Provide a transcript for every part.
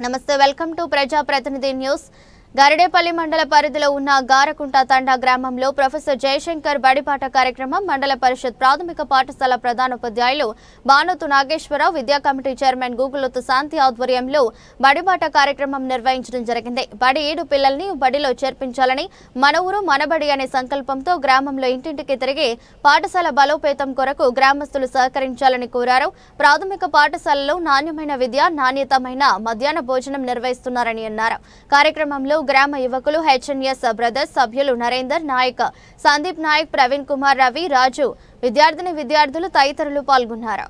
నమస్తే welcome to ప్రజా ప్రతినిధి న్యూస్। గారడేపల్లి మండల పరిధిలో ఉన్న గారకుంట తండా గ్రామంలో ప్రొఫెసర్ జయశంకర్ బడిపాట కార్యక్రమం మండల పరిషత్ ప్రాథమిక పాఠశాల ప్రధానోపాధ్యాయులు బానోతు నాగేశ్వరరావు విద్యా కమిటీ చైర్మన్ గూగులొత్తు శాంతి ఆధ్వర్యంలో బడిపాట కార్యక్రమం నిర్వహించడం జరిగింది। బడి ఏడు పిల్లల్ని బడిలో చేర్పించాలని మన ఊరు మనబడి అనే సంకల్పంతో గ్రామంలో ఇంటింటికి తిరిగి పాఠశాల బలోపేతం కొరకు గ్రామస్తులు సహకరించాలని కోరారు। ప్రాథమిక పాఠశాలలో నాణ్యమైన విద్య నాణ్యతమైన మధ్యాహ్న భోజనం నిర్వహిస్తున్నారని అన్నారు। కార్యక్రమంలో గ్రామ యువకులు హెచ్ఎన్ఎస్ బ్రదర్స్ సభ్యులు నరేందర్ నాయక్, సందీప్ నాయక్, ప్రవీణ్ కుమార్, రవి, రాజు, విద్యార్థులు తదితరులు పాల్గొన్నారు।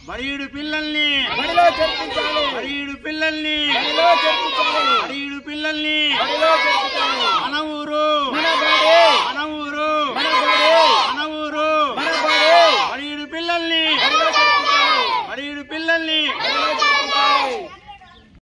బడియుడు పిల్లల్ని బడిలో చేర్పించాలి। బడియుడు పిల్లల్ని బడిలో చేర్పించాలి। బడియుడు పిల్లల్ని బడిలో చేర్పించాలి। మన ఊరు